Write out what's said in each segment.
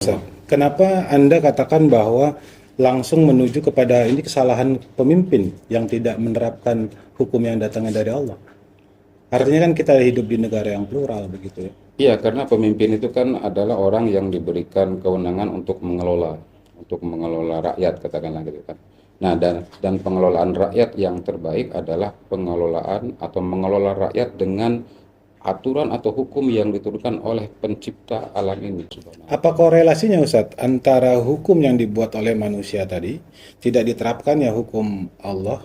Ustaz, kenapa Anda katakan bahwa langsung menuju kepada ini kesalahan pemimpin yang tidak menerapkan hukum yang datangnya dari Allah? Artinya kan kita hidup di negara yang plural begitu ya. Iya, karena pemimpin itu kan adalah orang yang diberikan kewenangan untuk mengelola rakyat, katakanlah gitu kan. Nah, dan pengelolaan rakyat yang terbaik adalah pengelolaan atau mengelola rakyat dengan aturan atau hukum yang diturunkan oleh pencipta alam ini. Apa korelasinya Ustadz antara hukum yang dibuat oleh manusia tadi tidak diterapkan ya hukum Allah?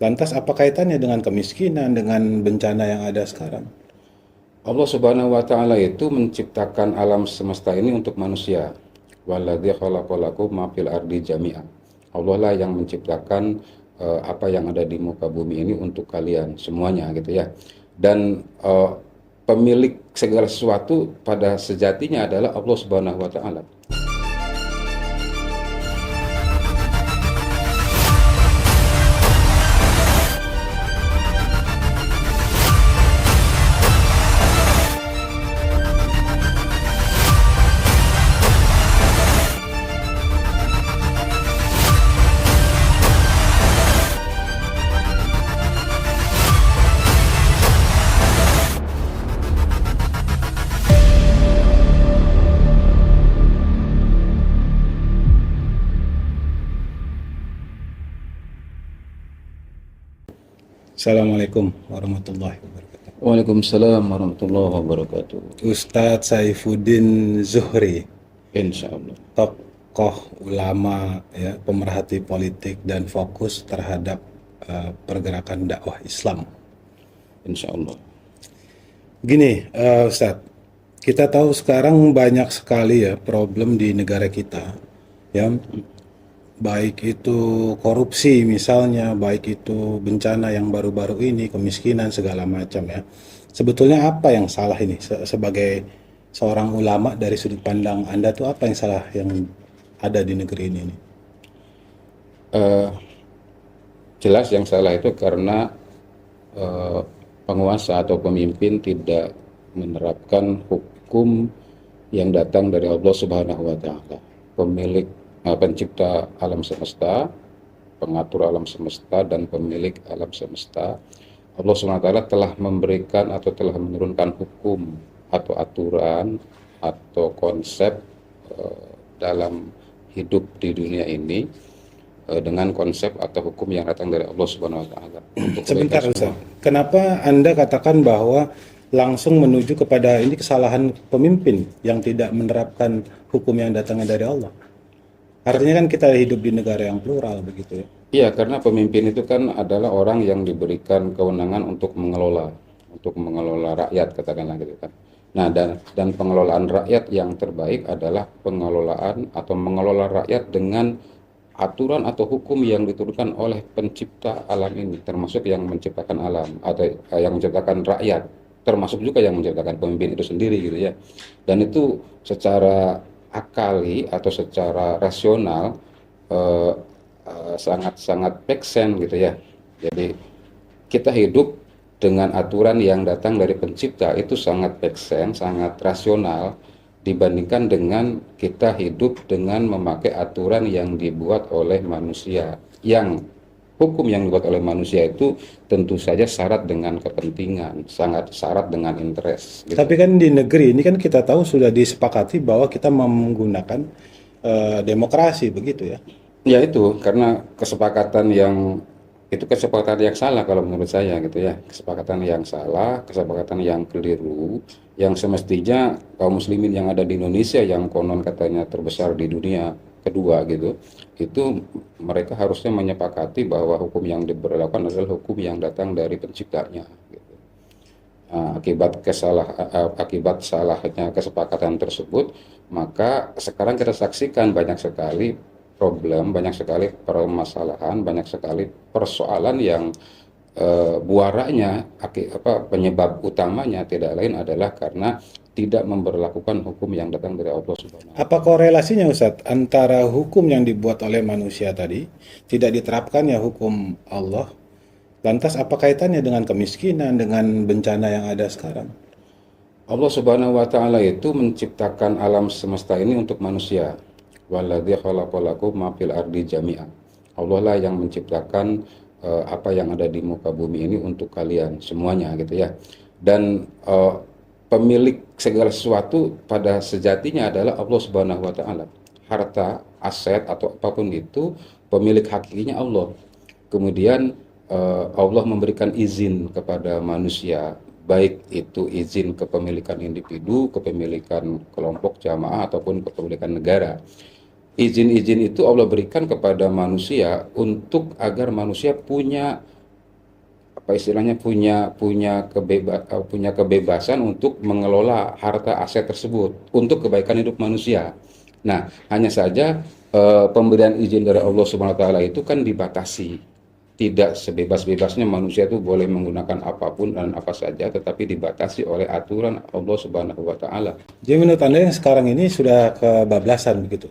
Lantas apa kaitannya dengan kemiskinan, dengan bencana yang ada sekarang? Allah Subhanahu wa taala itu menciptakan alam semesta ini untuk manusia. Waladzi khalaqalakum ma fil ardi jami'an. Allah lah yang menciptakan apa yang ada di muka bumi ini untuk kalian semuanya gitu ya. Dan pemilik segala sesuatu pada sejatinya adalah Allah Subhanahu wa taala. Assalamualaikum warahmatullahi wabarakatuh. Waalaikumsalam warahmatullahi wabarakatuh. Ustadz Saifuddin Zuhri, Insya Allah. tokoh ulama ya, pemerhati politik dan fokus terhadap pergerakan dakwah Islam. Insya Allah. Gini, Ustadz, kita tahu sekarang banyak sekali ya problem di negara kita, ya, baik itu korupsi misalnya, baik itu bencana yang baru-baru ini, kemiskinan segala macam ya. Sebetulnya apa yang salah ini sebagai seorang ulama dari sudut pandang Anda tuh apa yang salah yang ada di negeri ini nih? Eh, Jelas yang salah itu karena penguasa atau pemimpin tidak menerapkan hukum yang datang dari Allah Subhanahu wa taala, pemilik pencipta alam semesta, pengatur alam semesta dan pemilik alam semesta. Allah Subhanahu wa taala telah memberikan atau telah menurunkan hukum atau aturan atau konsep dalam hidup di dunia ini dengan konsep atau hukum yang datang dari Allah Subhanahu wa taala. Sebentar Ustaz, kenapa Anda katakan bahwa langsung menuju kepada ini kesalahan pemimpin yang tidak menerapkan hukum yang datangnya dari Allah? Artinya kan kita hidup di negara yang plural begitu ya. Iya, karena pemimpin itu kan adalah orang yang diberikan kewenangan untuk mengelola rakyat, katakanlah gitu kan. Nah, dan pengelolaan rakyat yang terbaik adalah pengelolaan atau mengelola rakyat dengan aturan atau hukum yang diturunkan oleh pencipta alam ini, termasuk yang menciptakan alam atau yang menciptakan rakyat, termasuk juga yang menciptakan pemimpin itu sendiri gitu ya. Dan itu secara akali atau secara rasional sangat-sangat make sense gitu ya. Jadi kita hidup dengan aturan yang datang dari pencipta itu sangat make sense, sangat rasional dibandingkan dengan kita hidup dengan memakai aturan yang dibuat oleh manusia. Yang hukum yang dibuat oleh manusia itu tentu saja syarat dengan kepentingan, sangat syarat dengan interest gitu. Tapi kan di negeri ini kan kita tahu sudah disepakati bahwa kita menggunakan demokrasi begitu ya. Ya itu karena kesepakatan yang salah kalau menurut saya gitu ya, kesepakatan yang salah, kesepakatan yang keliru, yang semestinya kaum muslimin yang ada di Indonesia yang konon katanya terbesar di dunia kedua gitu, itu mereka harusnya menyepakati bahwa hukum yang diberlakukan adalah hukum yang datang dari penciptanya gitu. Nah, akibat salahnya kesepakatan tersebut, maka sekarang kita saksikan banyak sekali problem, banyak sekali permasalahan, banyak sekali persoalan yang buaranya penyebab utamanya tidak lain adalah karena tidak memberlakukan hukum yang datang dari Allah Subhanahu wa taala. Apa korelasinya Ustadz antara hukum yang dibuat oleh manusia tadi tidak diterapkan ya hukum Allah? Lantas apa kaitannya dengan kemiskinan, dengan bencana yang ada sekarang? Allah Subhanahu wa taala itu menciptakan alam semesta ini untuk manusia. Waladzi khalaqalakum ma fil ardi jami'an. Allah lah yang menciptakan apa yang ada di muka bumi ini untuk kalian semuanya gitu ya. Dan pemilik segala sesuatu pada sejatinya adalah Allah Subhanahu wa taala. Harta, aset atau apapun itu pemilik hakikinya Allah. Kemudian Allah memberikan izin kepada manusia, baik itu izin kepemilikan individu, kepemilikan kelompok jamaah ataupun kepemilikan negara. Izin-izin itu Allah berikan kepada manusia untuk agar manusia punya apa istilahnya punya kebebasan untuk mengelola harta aset tersebut untuk kebaikan hidup manusia. Nah, hanya saja pemberian izin dari Allah Subhanahu wa taala itu kan dibatasi. Tidak sebebas-bebasnya manusia itu boleh menggunakan apapun dan apa saja, tetapi dibatasi oleh aturan Allah Subhanahu wa taala. Jadi menurut Anda yang sekarang ini sudah kebablasan begitu?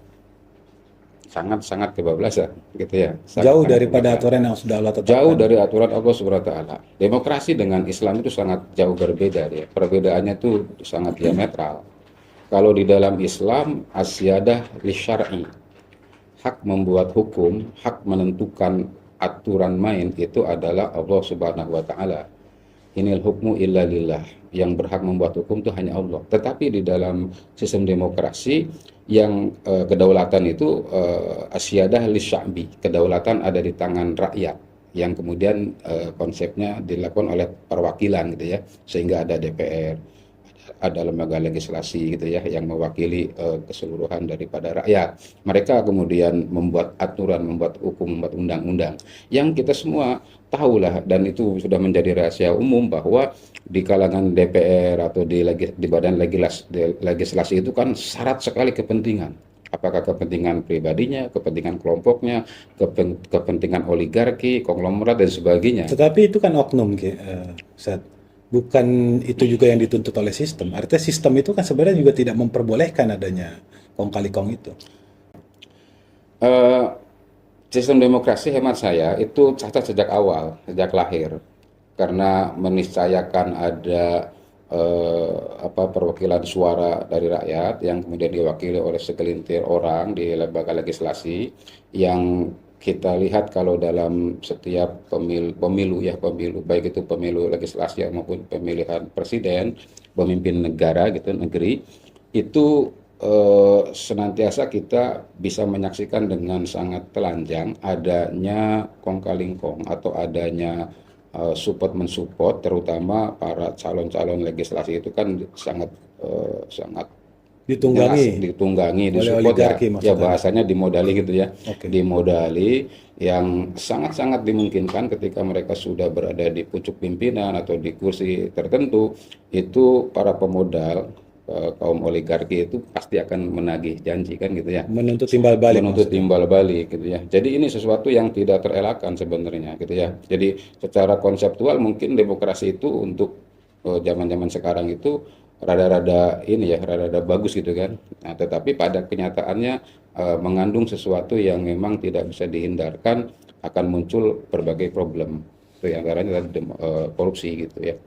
Sangat-sangat kebablasan gitu ya. Jauh Sangat-sangat daripada kebablasan. aturan yang sudah Allah Jauh tetapkan. dari aturan Allah Subhanahu wa taala. Demokrasi dengan Islam itu sangat jauh berbeda ya. Perbedaannya itu sangat diametral. Kalau di dalam Islam asyadah li syar'i, hak membuat hukum, hak menentukan aturan main itu adalah Allah Subhanahu wa taala. Inil hukmu illa lillah. Yang berhak membuat hukum itu hanya Allah. Tetapi di dalam sistem demokrasi yang kedaulatan itu asyadah li sya'bi. Kedaulatan ada di tangan rakyat yang kemudian konsepnya dilakukan oleh perwakilan gitu ya. Sehingga ada DPR, ada lembaga legislasi gitu ya yang mewakili keseluruhan daripada rakyat. Mereka kemudian membuat aturan, membuat hukum, membuat undang-undang yang kita semua tahulah, dan itu sudah menjadi rahasia umum bahwa di kalangan DPR atau di badan legislasi itu kan syarat sekali kepentingan. Apakah kepentingan pribadinya, kepentingan kelompoknya, kepentingan oligarki, konglomerat dan sebagainya. Tetapi itu kan oknum, Ustaz. Bukan itu juga yang dituntut oleh sistem. Artinya sistem itu kan sebenarnya juga tidak memperbolehkan adanya kong kali kong itu. Eh, Sistem demokrasi hemat saya itu cacat sejak awal, sejak lahir, karena meniscayakan ada perwakilan suara dari rakyat yang kemudian diwakili oleh segelintir orang di lembaga legislasi yang kita lihat kalau dalam setiap pemilu baik itu pemilu legislasi maupun pemilihan presiden, pemimpin negara gitu negeri itu senantiasa kita bisa menyaksikan dengan sangat telanjang adanya kong kali kong atau adanya support mensupport, terutama para calon-calon legislasi itu kan sangat jelas Ditunggangi ditunggangi, oleh disupport ya, oligarki ya maksudnya. bahasanya dimodali gitu ya, Oke. dimodali yang sangat-sangat dimungkinkan ketika mereka sudah berada di pucuk pimpinan atau di kursi tertentu, itu para pemodal kaum oligarki itu pasti akan menagih janji kan gitu ya, Menuntut timbal balik menuntut maksudnya. timbal balik gitu ya. Jadi ini sesuatu yang tidak terelakkan sebenarnya gitu ya. Jadi secara konseptual mungkin demokrasi itu untuk zaman-zaman sekarang itu rada-rada ini ya, rada-rada bagus gitu kan. Nah, tetapi pada kenyataannya mengandung sesuatu yang memang tidak bisa dihindarkan, akan muncul berbagai problem. Itu yang antaranya tadi korupsi gitu ya.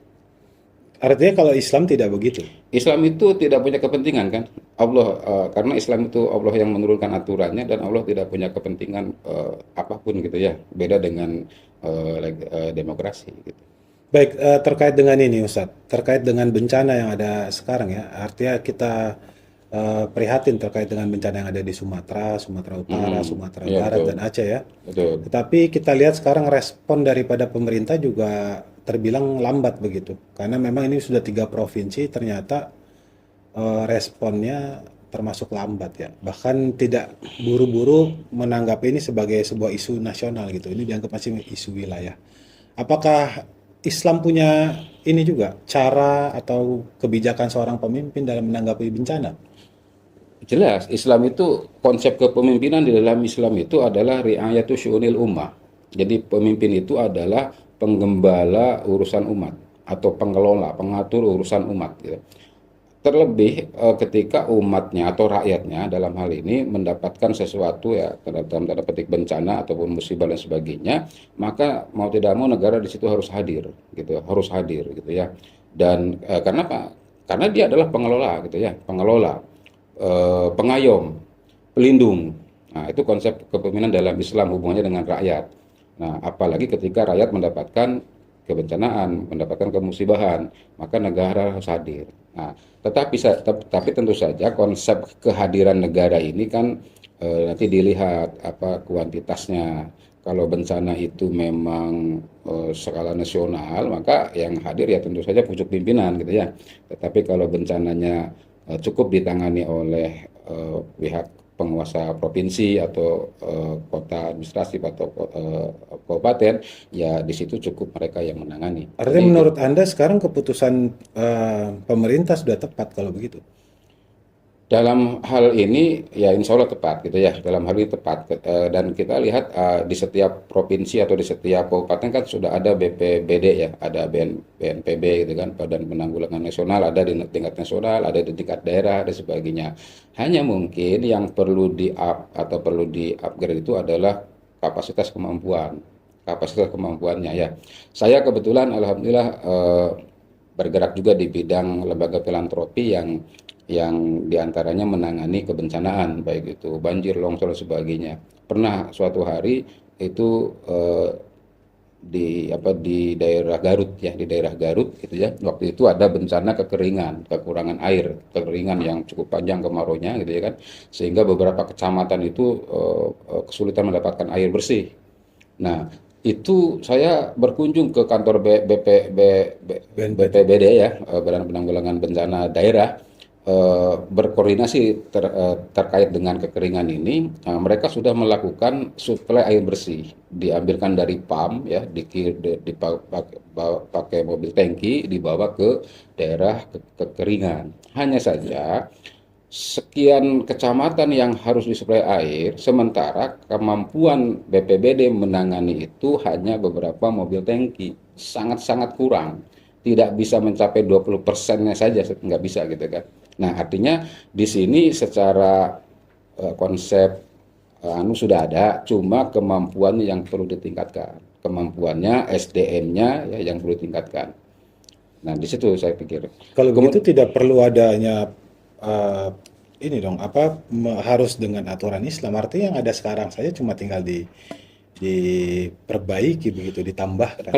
Artinya kalau Islam tidak begitu. Islam itu tidak punya kepentingan kan, Allah karena Islam itu Allah yang menurunkan aturannya dan Allah tidak punya kepentingan apapun gitu ya, beda dengan demokrasi gitu. Baik, terkait dengan ini Ustadz, terkait dengan bencana yang ada sekarang ya, artinya kita prihatin terkait dengan bencana yang ada di Sumatera, Sumatera Utara, Sumatera Ya Barat, betul, dan Aceh ya. betul. Tetapi kita lihat sekarang respon daripada pemerintah juga terbilang lambat begitu, karena memang ini sudah 3 provinsi, ternyata responnya termasuk lambat ya. Bahkan tidak buru-buru menanggapi ini sebagai sebuah isu nasional gitu. Ini dianggap masih isu wilayah. Apakah Islam punya ini juga cara atau kebijakan seorang pemimpin dalam menanggapi bencana? Jelas, Islam itu konsep kepemimpinan di dalam Islam itu adalah ri'ayatu syu'unil ummah. Jadi pemimpin itu adalah penggembala urusan umat atau pengelola, pengatur urusan umat gitu. Terlebih ketika umatnya atau rakyatnya dalam hal ini mendapatkan sesuatu ya dalam tanda petik bencana ataupun musibah dan sebagainya, maka mau tidak mau negara di situ harus hadir gitu, harus hadir gitu ya. Dan karena apa? karena dia adalah pengelola gitu ya, pengelola, pengayom, pelindung. Nah, itu konsep kepemimpinan dalam Islam hubungannya dengan rakyat. Nah, apalagi ketika rakyat mendapatkan kebencanaan, mendapatkan kemusibahan, maka negara harus hadir. Nah, tapi tentu saja konsep kehadiran negara ini kan nanti dilihat apa kuantitasnya. Kalau bencana itu memang skala nasional, maka yang hadir ya tentu saja pucuk pimpinan gitu ya. Tetapi kalau bencananya cukup ditangani oleh pihak penguasa provinsi atau kota administratif atau kabupaten, ya di situ cukup mereka yang menangani. Artinya Jadi menurut Anda sekarang keputusan pemerintah sudah tepat kalau begitu? dalam hal ini ya insya Allah tepat gitu ya. Dalam hal ini tepat. Dan kita lihat di setiap provinsi atau di setiap kabupaten kan sudah ada BPBD ya, ada BNPB gitu kan, Badan Penanggulangan Nasional, ada di tingkat nasional, ada di tingkat daerah dan sebagainya. Hanya mungkin yang perlu di-up atau perlu di-upgrade itu adalah kapasitas kemampuannya ya. Saya kebetulan alhamdulillah bergerak juga di bidang lembaga filantropi yang diantaranya menangani kebencanaan, baik itu banjir, longsor, dan sebagainya. Pernah suatu hari itu di daerah Garut ya, di daerah Garut gitu ya. Waktu itu ada bencana kekeringan, kekurangan air, kekeringan yang cukup panjang kemaraunya gitu ya kan, sehingga beberapa kecamatan itu kesulitan mendapatkan air bersih. Nah, itu saya berkunjung ke kantor BNPB. BPBD ya, Badan Penanggulangan Bencana Daerah, berkoordinasi terkait dengan kekeringan ini. Mereka sudah melakukan suplai air bersih, diambilkan dari pam ya, pakai mobil tangki, dibawa ke daerah kekeringan. Hanya saja sekian kecamatan yang harus disuplai air, sementara kemampuan BPBD menangani itu hanya beberapa mobil tangki, sangat-sangat kurang. Tidak bisa mencapai 20%-nya saja, nggak bisa gitu kan. Nah, artinya di sini secara konsep sudah ada, cuma kemampuan yang perlu ditingkatkan. Kemampuannya, SDM-nya ya yang perlu ditingkatkan. Nah, di situ saya pikir. Kalau begitu tidak perlu adanya eh, ini dong, apa harus dengan aturan Islam. Artinya yang ada sekarang saja cuma tinggal diperbaiki begitu, ditambahkan.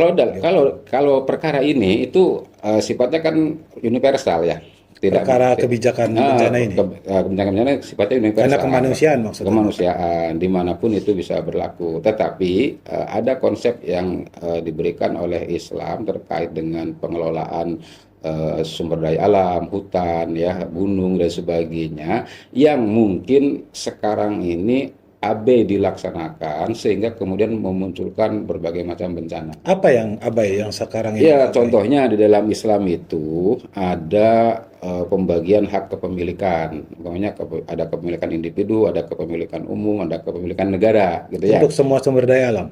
Kalau perkara ini itu sifatnya kan universal ya, tidak Perkara kebijakan bencana ini, kebijakan bencana sifatnya karena universal, kemanusiaan maksudnya. kemanusiaan dimanapun itu bisa berlaku. Tetapi ada konsep yang diberikan oleh Islam terkait dengan pengelolaan sumber daya alam, hutan, ya, gunung dan sebagainya, yang mungkin sekarang ini abai dilaksanakan sehingga kemudian memunculkan berbagai macam bencana. Apa yang abai yang sekarang ini Ya, abai? contohnya di dalam Islam itu ada pembagian hak kepemilikan. Umpamanya ada kepemilikan individu, ada kepemilikan umum, ada kepemilikan negara, gitu ya. Untuk semua sumber daya alam.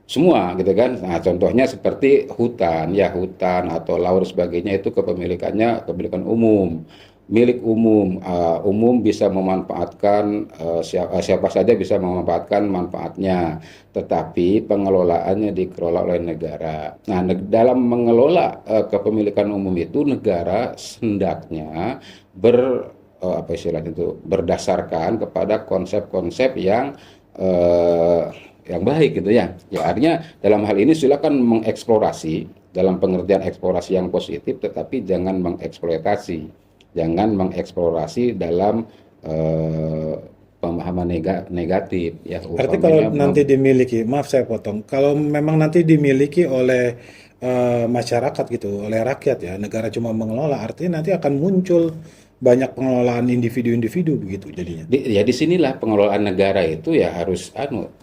Semua gitu kan. Nah, contohnya seperti hutan, ya hutan atau laut sebagainya itu kepemilikannya kepemilikan umum, milik umum. Umum bisa memanfaatkan siapa saja bisa memanfaatkan manfaatnya, tetapi pengelolaannya dikelola oleh negara. Nah, dalam mengelola kepemilikan umum itu negara hendaknya apa istilahnya itu berdasarkan kepada konsep-konsep yang baik gitu ya. Ya artinya dalam hal ini silakan mengeksplorasi dalam pengertian eksplorasi yang positif, tetapi jangan mengeksploitasi, jangan mengeksplorasi dalam pemahaman negatif ya. Artinya kalau nanti dimiliki, maaf saya potong, kalau memang nanti dimiliki oleh masyarakat gitu, oleh rakyat ya, negara cuma mengelola, artinya nanti akan muncul banyak pengelolaan individu-individu begitu jadinya. Ya disinilah pengelolaan negara itu ya harus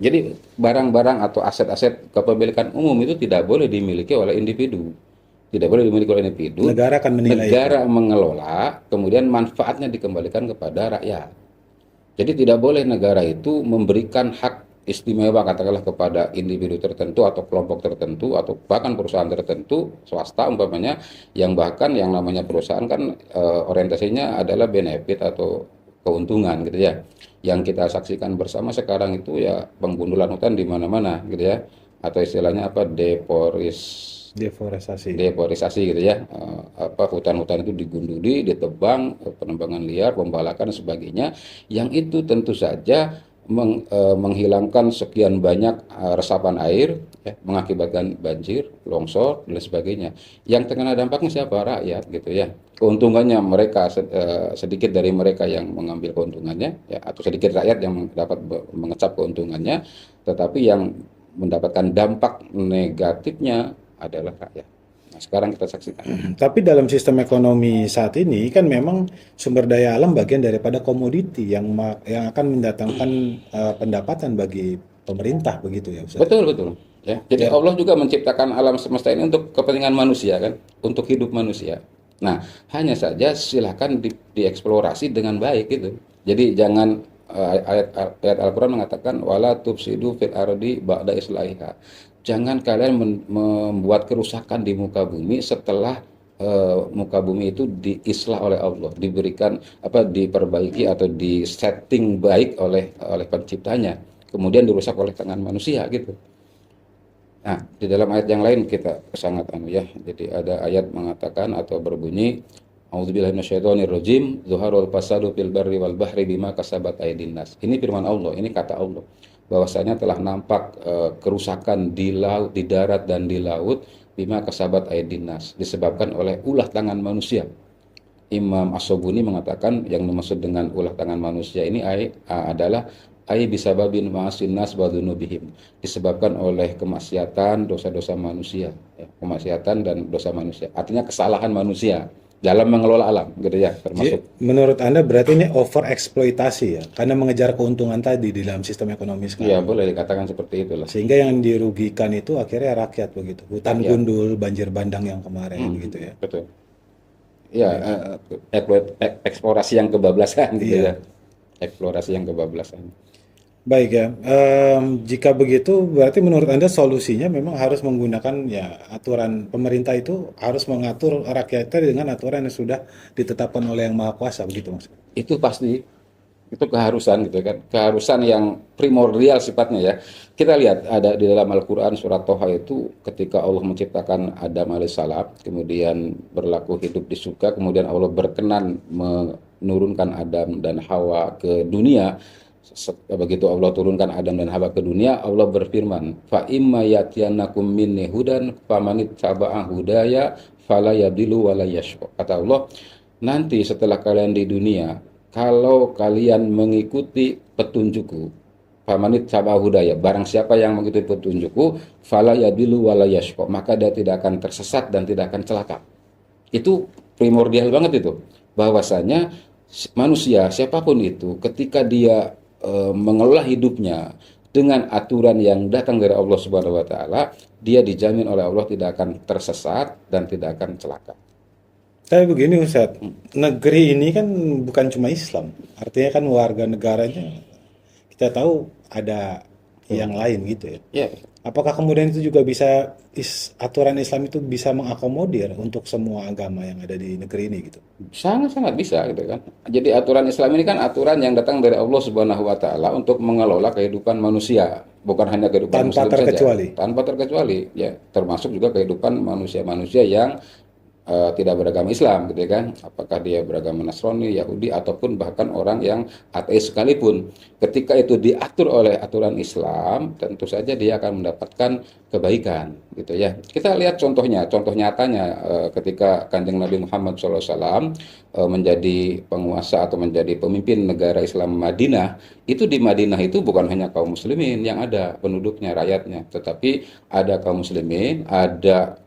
jadi barang-barang atau aset-aset kepemilikan umum itu tidak boleh dimiliki oleh individu, tidak boleh dimiliki oleh individu. Negara akan menilai Negara mengelola, kemudian manfaatnya dikembalikan kepada rakyat. Jadi tidak boleh negara itu memberikan hak istimewa katakanlah kepada individu tertentu atau kelompok tertentu atau bahkan perusahaan tertentu swasta umpamanya, yang bahkan yang namanya perusahaan kan orientasinya adalah benefit atau keuntungan gitu ya. Yang kita saksikan bersama sekarang itu ya penggundulan hutan di mana-mana gitu ya, atau istilahnya apa Deforestasi. gitu ya. Hutan-hutan itu digunduli, ditebang, penebangan liar, pembalakan dan sebagainya, yang itu tentu saja menghilangkan sekian banyak resapan air, ya, mengakibatkan banjir, longsor dan sebagainya. Yang terkena dampaknya siapa? Rakyat gitu ya. Keuntungannya mereka, sedikit dari mereka yang mengambil keuntungannya, ya, atau sedikit rakyat yang dapat mengecap keuntungannya, tetapi yang mendapatkan dampak negatifnya adalah rakyat. Nah, sekarang kita saksikan. Tapi dalam sistem ekonomi saat ini kan memang sumber daya alam bagian daripada komoditi yang akan mendatangkan pendapatan bagi pemerintah begitu ya Ustaz. Betul, betul. Ya, jadi Ya. Allah juga menciptakan alam semesta ini untuk kepentingan manusia kan, untuk hidup manusia. Nah, hanya saja silakan dieksplorasi dengan baik gitu. Jadi jangan ayat Al-Qur'an mengatakan wala tufsidu fil ardi ba'da islahiha. Jangan kalian membuat kerusakan di muka bumi setelah muka bumi itu diislah oleh Allah, diberikan diperbaiki atau disetting baik oleh penciptanya, kemudian dirusak oleh tangan manusia gitu. Nah, di dalam ayat yang lain kita sangat ya. Jadi ada ayat mengatakan atau berbunyi A'udzubillahi minasyaitonirrajim, zuharul fasadu fil barri wal bahri bima kasabat aydin nas. Ini firman Allah, ini kata Allah. Bahwasanya telah nampak kerusakan di laut, di darat dan di laut bima kasabat aydin nas, disebabkan oleh ulah tangan manusia. Imam As-Sobuni mengatakan yang dimaksud dengan ulah tangan manusia ini adalah bisababin ma'asin nas wa dzunubihim, disebabkan oleh kemaksiatan, dosa-dosa manusia, ya, kemaksiatan dan dosa manusia. Artinya kesalahan manusia dalam mengelola alam, gitu ya, Jadi, termasuk. menurut Anda berarti ini over eksploitasi ya, karena mengejar keuntungan tadi di dalam sistem ekonomi Ya, sekarang. boleh dikatakan seperti itulah. Sehingga yang dirugikan itu akhirnya rakyat begitu. Hutan Rakyat. gundul, banjir bandang yang kemarin gitu ya. Betul. Ya, eksplorasi yang kebablasan gitu ya. Iya. Eksplorasi yang kebablasan. Baik ya. Jika begitu berarti menurut Anda solusinya memang harus menggunakan ya aturan pemerintah itu harus mengatur rakyatnya dengan aturan yang sudah ditetapkan oleh Yang Maha Kuasa begitu Mas. Itu pasti, itu keharusan gitu kan, keharusan yang primordial sifatnya ya. Kita lihat ada di dalam Al-Quran surat Toha itu ketika Allah menciptakan Adam alaihissalam, kemudian berlaku hidup di surga, kemudian Allah berkenan menurunkan Adam dan Hawa ke dunia. Begitu Allah turunkan Adam dan Hawa ke dunia, Allah berfirman, fa imma yatiyanakum minni hudan famanit taba'a hudaya fala yadilu wala yashqa. Kata Allah, nanti setelah kalian di dunia, kalau kalian mengikuti petunjukku, famanit taba'a hudaya, barang siapa yang mengikuti petunjukku, fala yadilu wala yashqa, maka dia tidak akan tersesat dan tidak akan celaka. Itu primordial banget itu, bahwasanya manusia siapapun itu ketika dia mengelola hidupnya dengan aturan yang datang dari Allah Subhanahu wa taala, dia dijamin oleh Allah tidak akan tersesat dan tidak akan celaka. Tapi begini Ustaz, negeri ini kan bukan cuma Islam. Artinya kan warga negaranya kita tahu ada yang lain gitu ya. Ya, Apakah kemudian itu juga bisa aturan Islam itu bisa mengakomodir untuk semua agama yang ada di negeri ini gitu? sangat-sangat bisa gitu kan. Jadi aturan Islam ini kan aturan yang datang dari Allah Subhanahu wa taala untuk mengelola kehidupan manusia, bukan hanya kehidupan Tanpa muslim terkecuali. saja, tanpa terkecuali ya, termasuk juga kehidupan manusia-manusia yang tidak beragama Islam gitu ya kan, apakah dia beragama Nasrani, Yahudi ataupun bahkan orang yang ateis sekalipun, ketika itu diatur oleh aturan Islam tentu saja dia akan mendapatkan kebaikan gitu ya. Kita lihat contohnya, contoh nyatanya ketika Kanjeng Nabi Muhammad SAW menjadi penguasa atau menjadi pemimpin negara Islam Madinah, itu di Madinah itu bukan hanya kaum muslimin yang ada penduduknya, rakyatnya, tetapi ada kaum muslimin, ada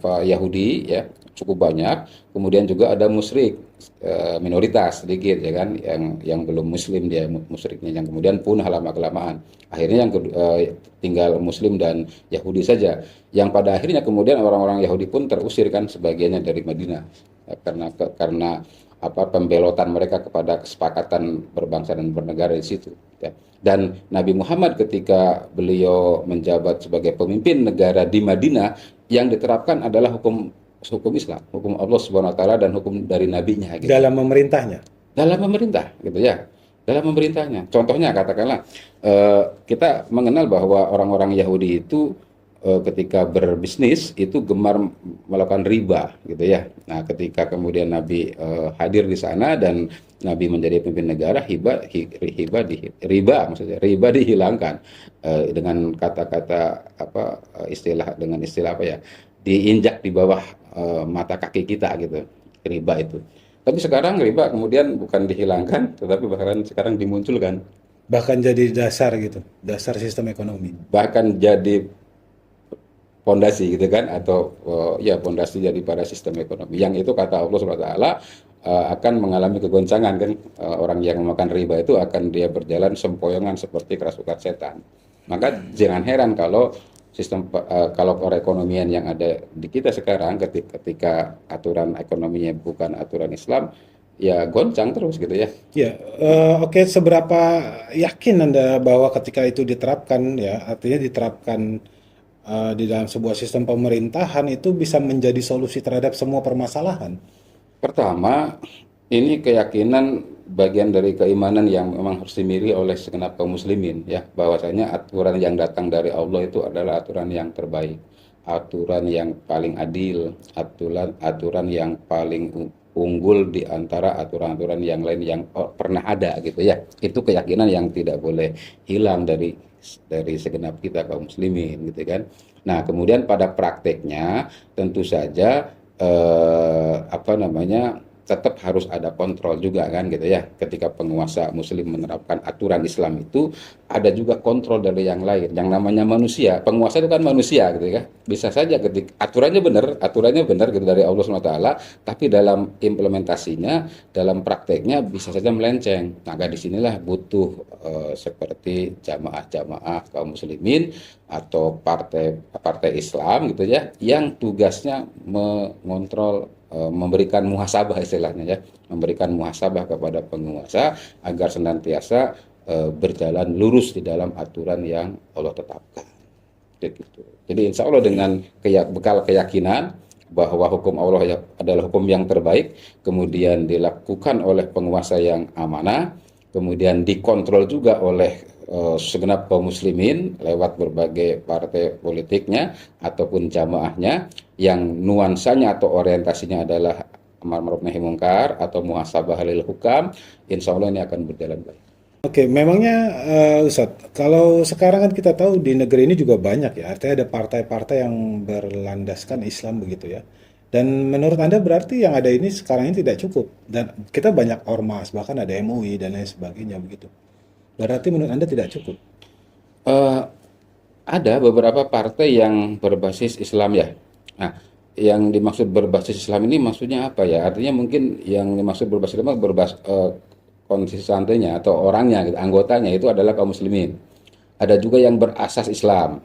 Yahudi ya cukup banyak, kemudian juga ada musyrik minoritas sedikit ya kan, yang belum muslim dia musyriknya, yang kemudian punah lama kelamaan, akhirnya yang tinggal muslim dan Yahudi saja, yang pada akhirnya kemudian orang-orang Yahudi pun terusir kan sebagiannya dari Madinah ya, karena pembelotan mereka kepada kesepakatan berbangsa dan bernegara di situ ya. Dan Nabi Muhammad ketika beliau menjabat sebagai pemimpin negara di Madinah, yang diterapkan adalah hukum Islam, hukum Allah Subhanahu wa taala dan hukum dari nabinya gitu. Dalam memerintahnya. Dalam pemerintah gitu ya. Dalam pemerintahnya. Contohnya katakanlah kita mengenal bahwa orang-orang Yahudi itu ketika berbisnis itu gemar melakukan riba gitu ya. Nah, ketika kemudian Nabi hadir di sana dan Nabi menjadi pemimpin negara, riba maksudnya riba dihilangkan dengan kata-kata apa dengan istilah apa ya, diinjak di bawah mata kaki kita gitu, riba itu. Tapi sekarang riba kemudian bukan dihilangkan, tetapi bahkan sekarang dimunculkan, Bahkan jadi dasar gitu, dasar sistem ekonomi. bahkan jadi pondasi gitu kan, atau ya pondasi daripada sistem ekonomi yang itu kata Allah SWT akan mengalami kegoncangan kan. Orang yang memakan riba itu akan dia berjalan sempoyongan seperti kerasukan setan. Maka jangan heran kalau kalau perekonomian yang ada di kita sekarang ketika aturan ekonominya bukan aturan Islam, ya goncang terus gitu ya. Ya, oke, seberapa yakin Anda bahwa ketika itu diterapkan, ya, artinya diterapkan di dalam sebuah sistem pemerintahan itu bisa menjadi solusi terhadap semua permasalahan? Pertama, ini keyakinan bagian dari keimanan yang memang harus dimiliki oleh segenap kaum muslimin ya, bahwasanya aturan yang datang dari Allah itu adalah aturan yang terbaik, aturan yang paling adil, aturan yang paling unggul di antara aturan-aturan yang lain yang pernah ada gitu ya. Itu keyakinan yang tidak boleh hilang dari segenap kita kaum muslimin gitu kan. Nah, kemudian pada prakteknya tentu saja apa namanya, tetap harus ada kontrol juga kan gitu ya. Ketika penguasa muslim menerapkan aturan Islam itu ada juga kontrol dari yang lain. Yang namanya manusia, penguasa itu kan manusia gitu ya. Bisa saja ketika aturannya benar gitu dari Allah SWT, tapi dalam implementasinya, dalam prakteknya bisa saja melenceng. Maka disinilah butuh seperti jamaah-jamaah kaum muslimin atau partai-partai Islam gitu ya, yang tugasnya mengontrol, memberikan muhasabah istilahnya ya, memberikan muhasabah kepada penguasa agar senantiasa berjalan lurus di dalam aturan yang Allah tetapkan. Gitu. Jadi insya Allah dengan bekal keyakinan bahwa hukum Allah adalah hukum yang terbaik, kemudian dilakukan oleh penguasa yang amanah, kemudian dikontrol juga oleh segenap kaum muslimin lewat berbagai partai politiknya ataupun jamaahnya yang nuansanya atau orientasinya adalah amar ma'ruf nahi mungkar atau muhasabah lil hukam, insya Allah ini akan berjalan baik. Oke, memangnya Ustadz, kalau sekarang kan kita tahu di negeri ini juga banyak ya, artinya ada partai-partai yang berlandaskan Islam begitu ya. Dan menurut Anda berarti yang ada ini sekarang ini tidak cukup. Dan kita banyak ormas, bahkan ada MUI dan lain sebagainya begitu. Berarti menurut Anda tidak cukup. Eh, ada beberapa partai yang berbasis Islam ya. Nah, yang dimaksud berbasis Islam ini maksudnya apa ya? Artinya mungkin yang dimaksud berbasis Islam konsistensinya atau orangnya, gitu, anggotanya itu adalah kaum muslimin. Ada juga yang berasas Islam,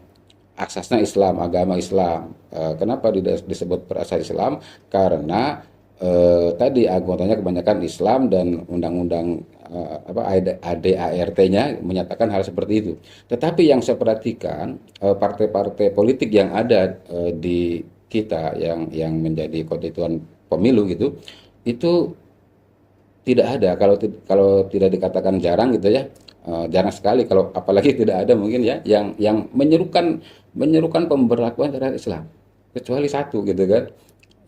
asasnya Islam, agama Islam. Kenapa disebut berasas Islam? Karena tadi anggotanya kebanyakan Islam dan undang-undang ADART-nya menyatakan hal seperti itu. Tetapi yang saya perhatikan partai-partai politik yang ada di kita yang menjadi konstituen pemilu gitu, itu tidak ada, kalau tidak dikatakan jarang gitu ya, jarang sekali, kalau apalagi tidak ada mungkin ya yang menyerukan pemberlakuan terhadap Islam, kecuali satu gitu kan,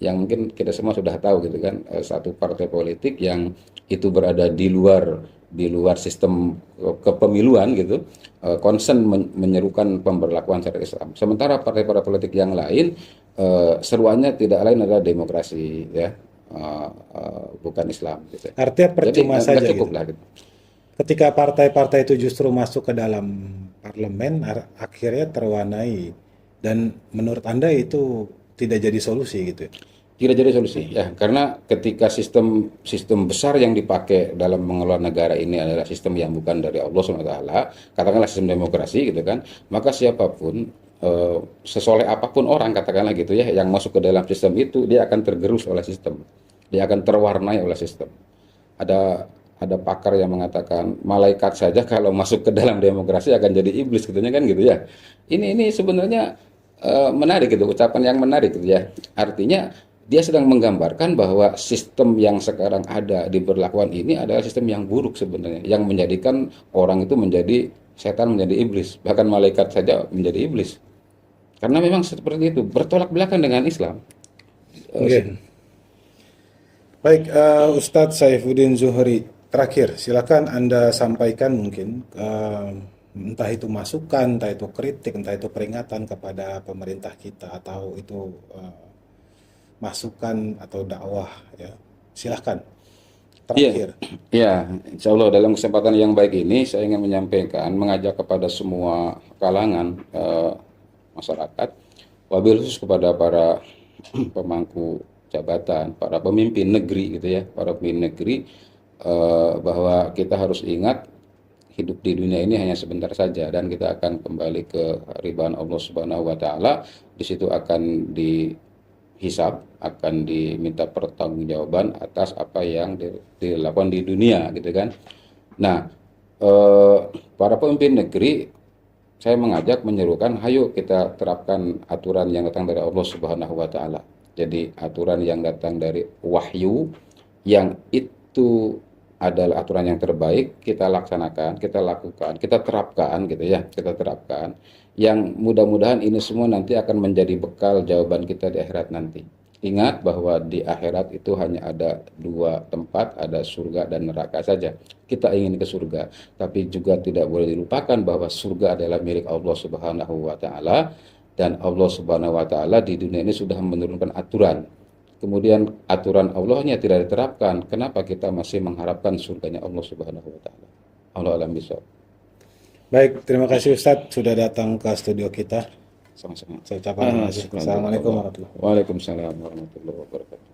yang mungkin kita semua sudah tahu gitu kan, satu partai politik yang itu berada di luar sistem kepemiluan gitu, concern menyerukan pemberlakuan syariat Islam. Sementara partai-partai politik yang lain seruannya tidak lain adalah demokrasi ya, bukan Islam gitu. Artinya Jadi percuma nggak saja cukup gitu. lah gitu. Ketika partai-partai itu justru masuk ke dalam parlemen, akhirnya terwarnai. Dan menurut Anda itu tidak jadi solusi gitu ya? Tidak jadi solusi ya, karena ketika sistem besar yang dipakai dalam mengelola negara ini adalah sistem yang bukan dari Allah SWT, katakanlah sistem demokrasi gitu kan, maka siapapun sesoleh apapun orang katakanlah gitu ya, yang masuk ke dalam sistem itu dia akan tergerus oleh sistem, dia akan terwarnai oleh sistem. Ada pakar yang mengatakan malaikat saja kalau masuk ke dalam demokrasi akan jadi iblis katanya kan gitu ya. Ini sebenarnya menarik gitu, ucapan yang menarik gitu ya. Artinya dia sedang menggambarkan bahwa sistem yang sekarang ada diberlakukan ini adalah sistem yang buruk sebenarnya, yang menjadikan orang itu menjadi setan, menjadi iblis, bahkan malaikat saja menjadi iblis. Karena memang seperti itu, bertolak belakang dengan Islam. Oke. Baik, Ustadz Saifuddin Zuhri, terakhir, silakan Anda sampaikan mungkin, entah itu masukan, entah itu kritik, entah itu peringatan kepada pemerintah kita, atau itu masukan atau dakwah, ya. Silakan, Iya, terakhir. ya, insya Allah dalam kesempatan yang baik ini saya ingin menyampaikan, mengajak kepada semua kalangan masyarakat, wabil khusus kepada para pemangku jabatan, para pemimpin negeri gitu ya, para pemimpin negeri, bahwa kita harus ingat hidup di dunia ini hanya sebentar saja dan kita akan kembali ke ridhaan Allah Subhanahu wa taala. Di situ akan dihisab, akan diminta pertanggungjawaban atas apa yang dilakukan di dunia gitu kan. Nah, para pemimpin negeri saya mengajak menyerukan, ayo kita terapkan aturan yang datang dari Allah Subhanahu wa taala. Jadi aturan yang datang dari wahyu yang itu adalah aturan yang terbaik, kita laksanakan, kita lakukan, kita terapkan gitu ya, kita terapkan. Yang mudah-mudahan ini semua nanti akan menjadi bekal jawaban kita di akhirat nanti. Ingat bahwa di akhirat itu hanya ada dua tempat, ada surga dan neraka saja. Kita ingin ke surga, tapi juga tidak boleh dilupakan bahwa surga adalah milik Allah Subhanahu wa taala, dan Allah Subhanahu wa taala di dunia ini sudah menurunkan aturan. Kemudian aturan Allahnya tidak diterapkan. Kenapa kita masih mengharapkan surganya Allah Subhanahu wa taala? Allah alam bisawab. Baik, terima kasih Ustadz sudah datang ke studio kita. Sama-sama. Saya ucapkan terima kasih. Assalamualaikum warahmatullahi wabarakatuh. Waalaikumsalam warahmatullahi wabarakatuh.